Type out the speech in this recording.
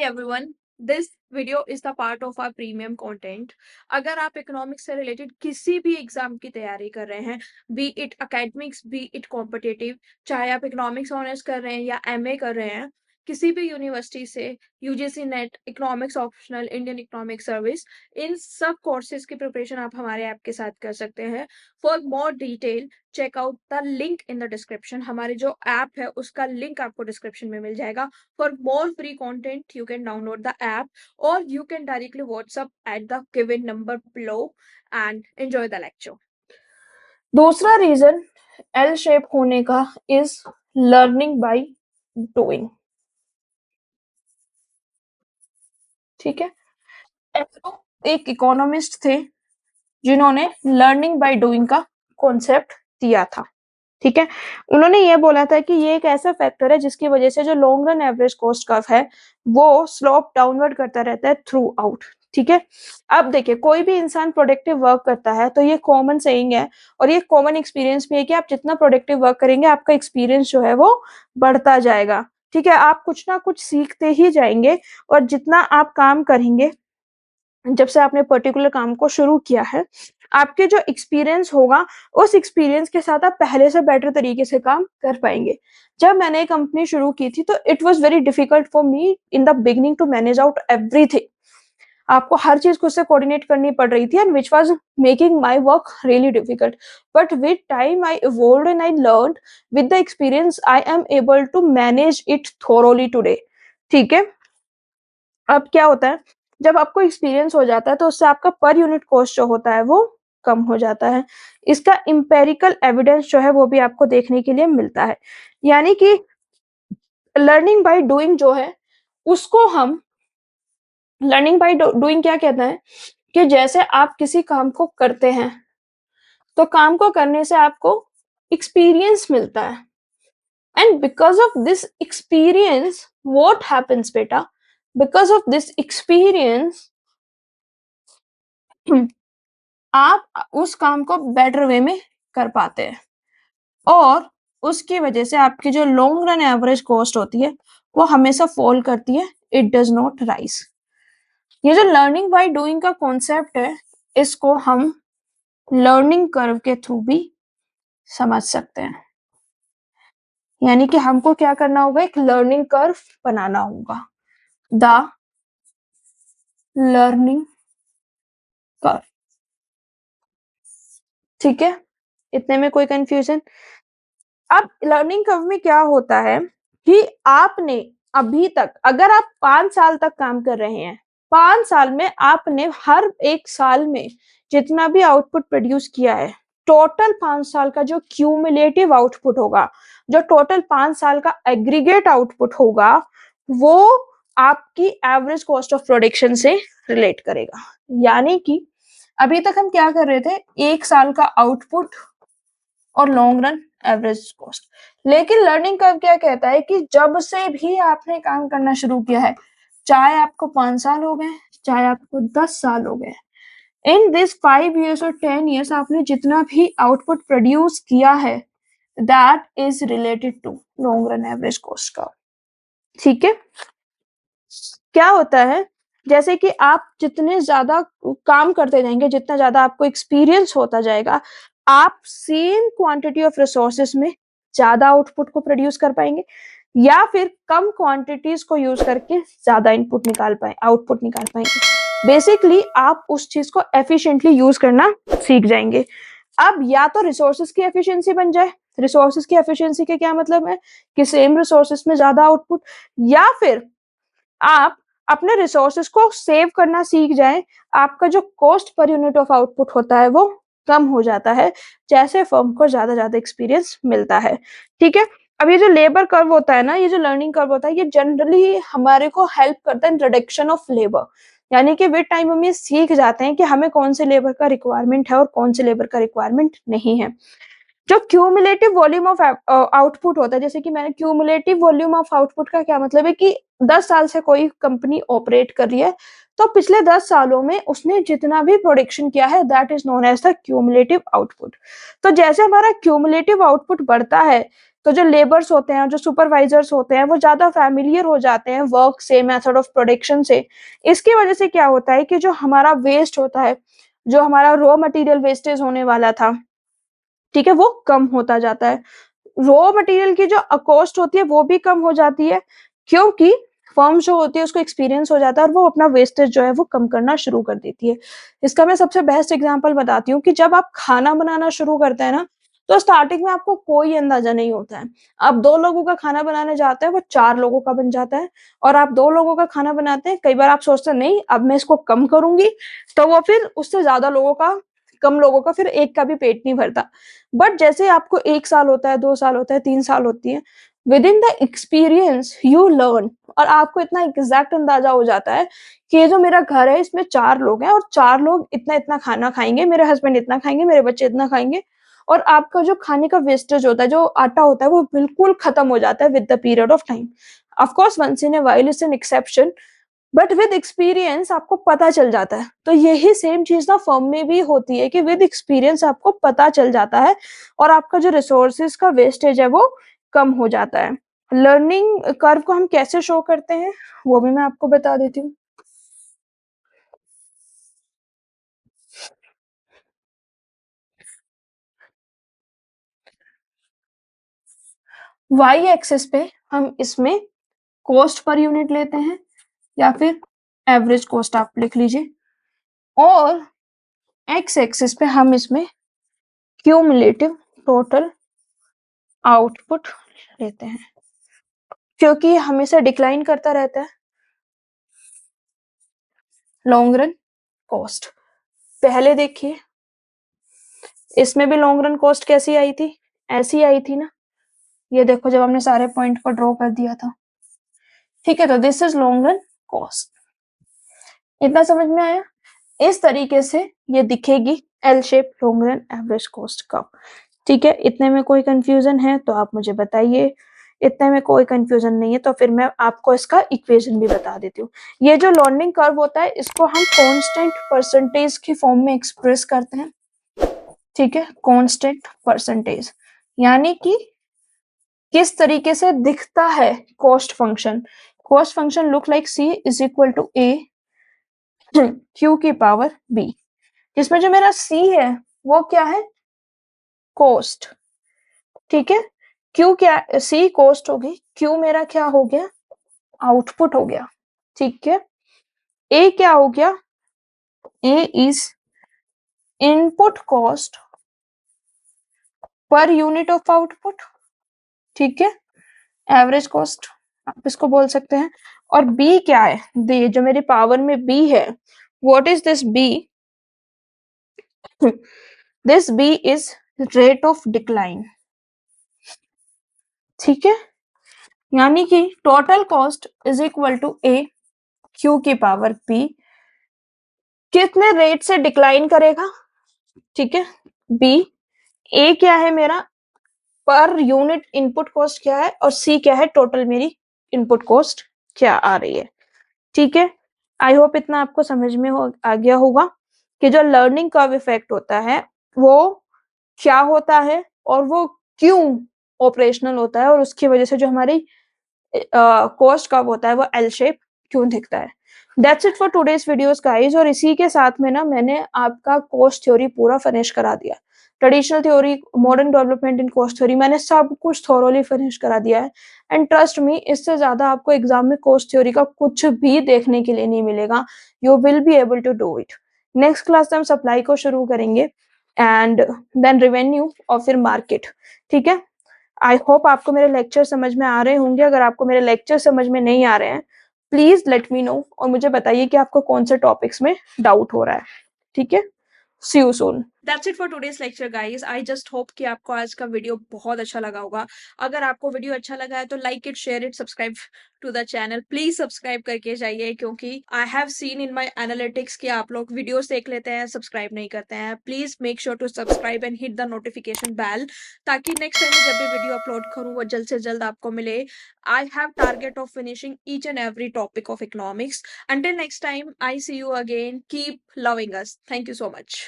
everyone, this video is the part of our premium content. अगर आप economics से related किसी भी एग्जाम की तैयारी कर रहे हैं, B it academics B it competitive, चाहे आप इकोनॉमिक्स ऑनर्स कर रहे हैं या एमए कर रहे हैं, किसी भी यूनिवर्सिटी से, UGC NET, economics optional, Indian economic service, इन सब कोर्सेज की प्रिपरेशन आप हमारे ऐप के साथ कर सकते हैं. For more detail check out the link in the description. हमारे जो ऐप है उसका लिंक आपको डिस्क्रिप्शन में मिल जाएगा. For more free content, you can download the app or you can directly WhatsApp at the given number below and enjoy the lecture. दूसरा reason L shape होने का इज लर्निंग बाय डूइंग. ठीक है, एक economist थे जिन्होंने learning by doing का concept दिया था. ठीक है, उन्होंने ये बोला था कि ये एक ऐसा फैक्टर है जिसकी वजह से जो long run average cost curve है वो स्लोप डाउनवर्ड करता रहता है थ्रू आउट. ठीक है, अब देखिए कोई भी इंसान प्रोडक्टिव वर्क करता है तो ये कॉमन सेइंग है और ये कॉमन एक्सपीरियंस भी है कि आप जितना प्रोडक्टिव वर्क करेंगे आपका एक्सपीरियंस जो है वो बढ़ता जाएगा. ठीक है, आप कुछ ना कुछ सीखते ही जाएंगे और जितना आप काम करेंगे, जब से आपने पर्टिकुलर काम को शुरू किया है, आपके जो एक्सपीरियंस होगा उस एक्सपीरियंस के साथ आप पहले से बेटर तरीके से काम कर पाएंगे. जब मैंने कंपनी शुरू की थी तो it was very difficult for me in the beginning to manage out everything. आपको हर चीज खुद से कोऑर्डिनेट करनी पड़ रही थी and which was making my work really difficult. But with time I evolved and I learned. With the experience I am able to manage it thoroughly today. ठीक है, अब क्या होता है, जब आपको एक्सपीरियंस हो जाता है तो उससे आपका पर यूनिट कॉस्ट जो होता है वो कम हो जाता है. इसका एम्पेरिकल एविडेंस जो है वो भी आपको देखने के लिए मिलता है. यानी कि लर्निंग बाय डूइंग जो है उसको हम लर्निंग बाय डूइंग क्या कहता है कि जैसे आप किसी काम को करते हैं तो काम को करने से आपको एक्सपीरियंस मिलता है and because of this experience what happens बेटा, बिकॉज ऑफ दिस एक्सपीरियंस आप उस काम को बेटर वे में कर पाते हैं और उसकी वजह से आपकी जो लॉन्ग रन एवरेज कॉस्ट होती है वो हमेशा फॉल करती है, इट डज नॉट राइज. ये जो लर्निंग बाय डूइंग का कॉन्सेप्ट है इसको हम लर्निंग कर्व के थ्रू भी समझ सकते हैं. यानी कि हमको क्या करना होगा, एक लर्निंग कर्व बनाना होगा, द लर्निंग कर्व. ठीक है, इतने में कोई कंफ्यूजन? अब लर्निंग कर्व में क्या होता है कि आपने अभी तक, अगर आप 5 साल तक काम कर रहे हैं, 5 साल में आपने हर एक साल में जितना भी आउटपुट प्रोड्यूस किया है, टोटल 5 साल का जो क्यूमुलेटिव आउटपुट होगा, जो टोटल 5 साल का एग्रीगेट आउटपुट होगा, वो आपकी एवरेज कॉस्ट ऑफ प्रोडक्शन से रिलेट करेगा. यानी कि अभी तक हम क्या कर रहे थे, 1 साल का आउटपुट और लॉन्ग रन एवरेज कॉस्ट. लेकिन लर्निंग कर्व क्या कहता है कि जब से भी आपने काम करना शुरू किया है, चाहे आपको 5 साल हो गए, चाहे आपको 10 साल हो गए, इन दिस 5 years और 10 years आपने जितना भी आउटपुट प्रोड्यूस किया है that is related to long run average cost का. ठीक है, क्या होता है, जैसे कि आप जितने ज्यादा काम करते जाएंगे, जितना ज्यादा आपको एक्सपीरियंस होता जाएगा, आप सेम क्वांटिटी ऑफ रिसोर्सेस में ज्यादा आउटपुट को प्रोड्यूस कर पाएंगे या फिर कम क्वांटिटीज को यूज करके ज्यादा इनपुट निकाल पाए आउटपुट निकाल पाएंगे. बेसिकली आप उस चीज को एफिशिएंटली यूज करना सीख जाएंगे. अब या तो रिसोर्सेज की एफिशिएंसी बन जाए, रिसोर्सेज की एफिशिएंसी के क्या मतलब है कि सेम रिसोर्सेज में ज्यादा आउटपुट, या फिर आप अपने रिसोर्सेज को सेव करना सीख जाए, आपका जो cost per unit of output होता है वो कम हो जाता है जैसे फर्म को ज्यादा एक्सपीरियंस मिलता है. ठीक है, अब ये जो लेबर कर्व होता है ना, ये जो लर्निंग कर्व होता है, ये जनरली हमारे को हेल्प करता है इन रिडक्शन ऑफ लेबर. यानी कि विद टाइम हम ये सीख जाते हैं कि हमें कौन से लेबर का रिक्वायरमेंट है और कौन से लेबर का रिक्वायरमेंट नहीं है. जो क्यूमुलेटिव वॉल्यूम ऑफ आउटपुट होता है, जैसे कि मैंने क्यूमुलेटिव वॉल्यूम ऑफ आउटपुट का क्या मतलब है कि 10 साल से कोई कंपनी ऑपरेट कर रही है तो पिछले 10 सालों में उसने जितना भी प्रोडक्शन किया है that is known as the cumulative output. तो जैसे हमारा क्यूमुलेटिव आउटपुट बढ़ता है तो जो लेबर्स होते हैं, जो सुपरवाइजर्स होते हैं, वो ज्यादा फैमिलियर हो जाते हैं वर्क से, मेथड ऑफ प्रोडक्शन से। इसकी वजह से क्या होता है कि जो हमारा वेस्ट होता है, जो हमारा रॉ मटेरियल वेस्टेज होने वाला था, ठीक है, वो कम होता जाता है। रॉ मटेरियल की जो कॉस्ट होती है वो भी कम हो जाती है, क्योंकि फर्म जो होती है उसको एक्सपीरियंस हो जाता है और वो अपना वेस्टेज जो है वो कम करना शुरू कर देती है। इसका मैं सबसे बेस्ट एग्जांपल बताती हूँ कि जब आप खाना बनाना शुरू करते हैं ना, तो स्टार्टिंग में आपको कोई अंदाजा नहीं होता है। आप 2 लोगों का खाना बनाने जाते हैं, वो 4 लोगों का बन जाता है। और आप 2 लोगों का खाना बनाते हैं, कई बार आप सोचते हैं नहीं अब मैं इसको कम करूंगी, तो वो फिर उससे ज्यादा लोगों का, कम लोगों का, फिर एक का भी पेट नहीं भरता। बट जैसे आपको 1 साल होता है, 2 साल होता है, 3 साल होती है, with in the experience you learn, और आपको इतना एग्जैक्ट अंदाजा हो जाता है कि ये जो मेरा घर है इसमें 4 लोग हैं और 4 लोग इतना इतना खाना खाएंगे, मेरे हस्बैंड इतना खाएंगे, मेरे बच्चे इतना खाएंगे। और आपका जो खाने का वेस्टेज होता है, जो आटा होता है, वो बिल्कुल खत्म हो जाता है with the period of time. Of course once in a while is an exception, but with experience आपको पता चल जाता है। तो यही सेम चीज ना फर्म में भी होती है कि विद एक्सपीरियंस आपको पता चल जाता है और आपका जो रिसोर्सेज का वेस्टेज है वो कम हो जाता है। लर्निंग कर्व को हम कैसे शो करते हैं वो भी मैं आपको बता देती हूँ। वाई एक्सिस पे हम इसमें कॉस्ट पर यूनिट लेते हैं, या फिर एवरेज कॉस्ट आप लिख लीजिए, और एक्स एक्सिस पे हम इसमें क्यूमुलेटिव टोटल आउटपुट लेते हैं, क्योंकि हमेशा डिक्लाइन करता रहता है लॉन्ग रन कॉस्ट। पहले देखिए इसमें भी लॉन्ग रन कॉस्ट कैसी आई थी, ऐसी आई थी ना, ये देखो जब हमने सारे पॉइंट को ड्रॉ कर दिया था। ठीक है, तो this is long run cost. इतना समझ में आया? इस तरीके से ये दिखेगी L shape long run average cost curve. ठीक है, इतने में कोई कंफ्यूजन है तो आप मुझे बताइए। इतने में कोई कंफ्यूजन नहीं है तो फिर मैं आपको इसका इक्वेशन भी बता देती हूँ। ये जो लर्निंग कर्व होता है इसको हम कांस्टेंट परसेंटेज की फॉर्म में एक्सप्रेस करते हैं। ठीक है, कांस्टेंट परसेंटेज, यानी कि किस तरीके से दिखता है cost function. Cost function look like C is equal to A Q की पावर बी, जिसमें जो मेरा सी है वो क्या है, कॉस्ट। ठीक है, क्यू क्या, सी कॉस्ट होगी, क्यू मेरा क्या हो गया, आउटपुट हो गया। ठीक है, ए क्या हो गया, A is input cost per unit of output. ठीक है, एवरेज कॉस्ट आप इसको बोल सकते हैं। और बी क्या है, ये जो मेरी पावर में बी है, what is this B, this B is rate of decline. ठीक है, यानी कि total cost is equal to A Q की पावर बी, कितने रेट से डिक्लाइन करेगा। ठीक है, बी, ए क्या है मेरा पर यूनिट इनपुट कॉस्ट क्या है, और सी क्या है टोटल मेरी इनपुट कॉस्ट क्या आ रही है। ठीक है, आई होप इतना आपको समझ में आ गया होगा कि जो लर्निंग कर्व इफेक्ट होता है वो क्या होता है और वो क्यों ऑपरेशनल होता है, और उसकी वजह से जो हमारी कॉस्ट कर्व होता है वो एल शेप क्यों दिखता है। That's it for today's videos guys, और इसी के साथ में ना मैंने आपका कॉस्ट थ्योरी पूरा फिनिश करा दिया। Traditional theory, modern development in cost theory, मैंने सब कुछ थॉरोली फिनिश करा दिया है। एंड ट्रस्ट मी, इससे ज्यादा आपको एग्जाम में कॉस्ट थ्योरी का कुछ भी देखने के लिए नहीं मिलेगा। You will be able to do it. Next class में हम सप्लाई को शुरू करेंगे, एंड देन रेवेन्यू और फिर मार्केट। ठीक है, आई होप आपको मेरे लेक्चर समझ में आ रहे होंगे। अगर आपको मेरे लेक्चर समझ में नहीं आ रहे हैं, प्लीज लेट मी नो और मुझे बताइए कि आपको कौन से टॉपिक्स में डाउट हो रहा है। ठीक है, see you soon. That's it for today's lecture guys. I just hope कि आपको आज का वीडियो बहुत अच्छा लगा होगा। अगर आपको वीडियो अच्छा लगा है तो like it, share it, subscribe to the channel. Please subscribe करके जाइए, क्योंकि I have seen in my analytics कि आप लोग वीडियोस देख लेते हैं, सब्सक्राइब नहीं करते हैं। Please make sure to subscribe and hit the notification bell, ताकि नेक्स्ट टाइम जब भी वीडियो अपलोड करूं वो जल्द से जल्द आपको मिले। I have target of finishing each and every topic of economics. Until next time, I see you again. Keep loving us. Thank you so much.